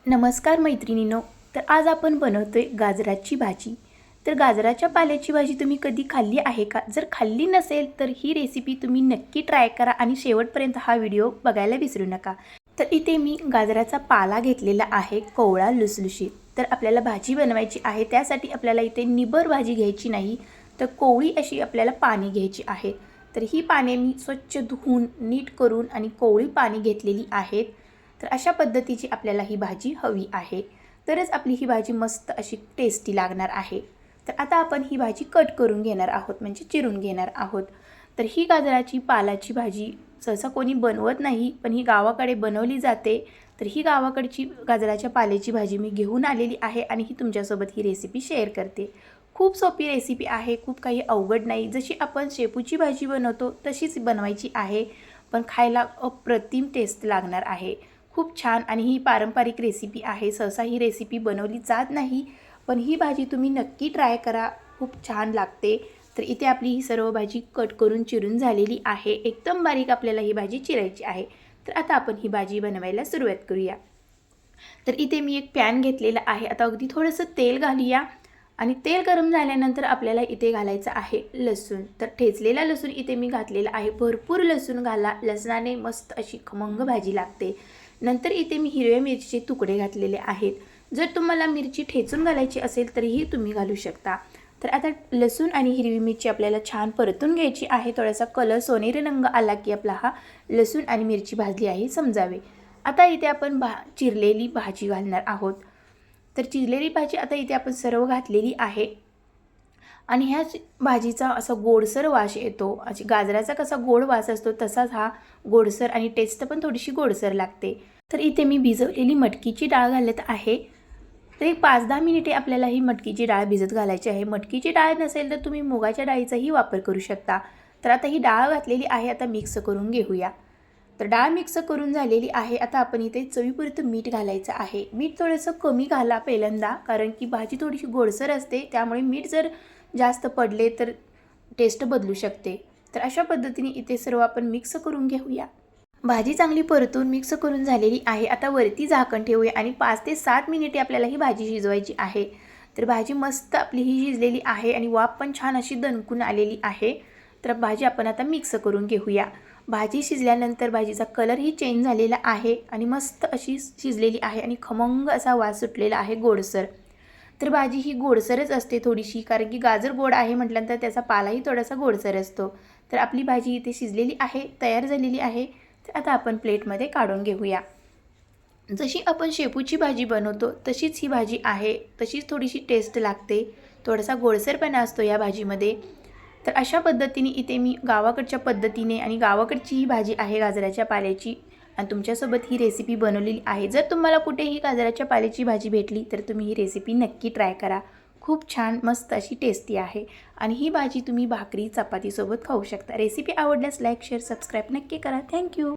नमस्कार मैत्रिणींनो. तर आज आपण बनवतोय गाजराची भाजी. तर गाजराच्या पाल्याची भाजी तुम्ही कधी खाल्ली आहे का? जर खाल्ली नसेल तर ही रेसिपी तुम्ही नक्की ट्राय करा आणि शेवटपर्यंत हा व्हिडिओ बघायला विसरू नका. तर इथे मी गाजराचा पाला घेतलेला आहे, कोवळा लुसलुशीत. तर आपल्याला भाजी बनवायची आहे, त्यासाठी आपल्याला इथे निबर भाजी घ्यायची नाही, तर कोवळी अशी आपल्याला पाने घ्यायची आहे. तर ही पाने मी स्वच्छ धुवून नीट करून आणि कोवळी पाने घेतलेली आहेत. तर अशा पद्धतीची आपल्याला ही भाजी हवी आहे, तरच आपली ही भाजी मस्त अशी टेस्टी लागणार आहे. तर आता आपण ही भाजी कट करून घेणार आहोत, म्हणजे चिरून घेणार आहोत. तर ही गाजराची पालाची भाजी सहसा कोणी बनवत नाही, पण ही गावाकडे बनवली जाते. तर ही गावाकडची गाजराच्या पाल्याची भाजी मी घेऊन आलेली आहे आणि ही तुमच्यासोबत ही रेसिपी शेअर करते. खूप सोपी रेसिपी आहे, खूप काही अवघड नाही. जशी आपण शेपूची भाजी बनवतो तशीच बनवायची आहे, पण खायला अप्रतिम टेस्ट लागणार आहे. खूप छान आणि ही पारंपरिक रेसिपी आहे. सहसा ही रेसिपी बनवली जात नाही, पण ही भाजी तुम्ही नक्की ट्राय करा, खूप छान लागते. तर इथे आपली ही सर्व भाजी कट करून चिरून झालेली आहे. एकदम बारीक आपल्याला ही भाजी चिरायची आहे. तर आता आपण ही भाजी बनवायला सुरुवात करूया. तर इथे मी एक पॅन घेतलेला आहे. आता अगदी थोडंसं तेल घालूया आणि तेल गरम झाल्यानंतर आपल्याला इथे घालायचं आहे लसूण. तर ठेचलेला लसूण इथे मी घातलेला आहे. भरपूर लसूण घाला, लसणाने मस्त अशी खमंग भाजी लागते. नंतर इथे मी हिरव्या मिरचीचे तुकडे घातलेले आहेत. जर तुम्हाला मिरची ठेचून घालायची असेल तरीही तुम्ही घालू शकता. तर आता लसूण आणि हिरवी मिरची आपल्याला छान परतून घ्यायची आहे. थोडासा कलर सोनेरी रंग आला की आपला हा लसूण आणि मिरची भाजली आहे समजावे. आता इथे आपण चिरलेली भाजी घालणार आहोत. तर चिरलेली भाजी आता इथे आपण सर्व घातलेली आहे आणि ह्या भाजीचा असा गोडसर वास येतो. अशी गाजराचा कसा गोड वास असतो तसाच हा गोडसर आणि टेस्ट पण थोडीशी गोडसर लागते. तर इथे मी भिजवलेली मटकीची डाळ घालत आहे. तर एक 5-10 मिनिटे आपल्याला ही मटकीची डाळ भिजत घालायची आहे. मटकीची डाळ नसेल तर तुम्ही मुगाच्या डाळीचाही वापर करू शकता. तर आता ही डाळ घातलेली आहे, आता मिक्स करून घेऊया. तर डाळ मिक्स करून झालेली आहे. आता आपण इथे चवीपुरतं मीठ घालायचं आहे. मीठ थोडंसं कमी घाला पहिल्यांदा, कारण की भाजी थोडीशी गोडसर असते, त्यामुळे मीठ जर जास्त पडले तर टेस्ट बदलू शकते. तर अशा पद्धतीने इथे सर्व आपण मिक्स करून घेऊया. भाजी चांगली परतून मिक्स करून झालेली आहे. आता वरती झाकण ठेवूया आणि 5 ते 7 मिनिटे आपल्याला ही भाजी शिजवायची आहे. तर भाजी मस्त आपली ही शिजलेली आहे आणि वाफ पण छान अशी दणकून आलेली आहे. तर भाजी आपण आता मिक्स करून घेऊया. भाजी शिजल्यानंतर भाजीचा कलरही चेंज झालेला आहे आणि मस्त अशी शिजलेली आहे आणि खमंग असा वास सुटलेला आहे गोडसर. तर भाजी ही गोडसरच असते थोडीशी, कारण की गाजर गोड आहे म्हटल्यानंतर त्याचा पालाही थोडासा गोडसर असतो. तर आपली भाजी इथे शिजलेली आहे, तयार झालेली आहे. तर आता आपण प्लेटमध्ये काढून घेऊया. जशी आपण शेपूची भाजी बनवतो तशीच ही भाजी आहे, तशीच थोडीशी टेस्ट लागते, थोडासा गोडसरपणा असतो या भाजीमध्ये. तर अशा पद्धतीने इथे मी गावाकडच्या पद्धतीने, आणि गावाकडची ही भाजी आहे गाजराच्या पाल्याची, आणि तुमच्यासोबत ही रेसिपी बनवलेली आहे. जर तुम्हाला कुठेही गाजराच्या पाल्याची भाजी भेटली तर तुम्ही ही रेसिपी नक्की ट्राय करा. खूप छान मस्त अशी टेस्टी आहे आणि ही भाजी तुम्ही भाकरी चपातीसोबत खाऊ शकता. रेसिपी आवडल्यास लाईक, शेअर, सबस्क्राईब नक्की करा. थँक्यू.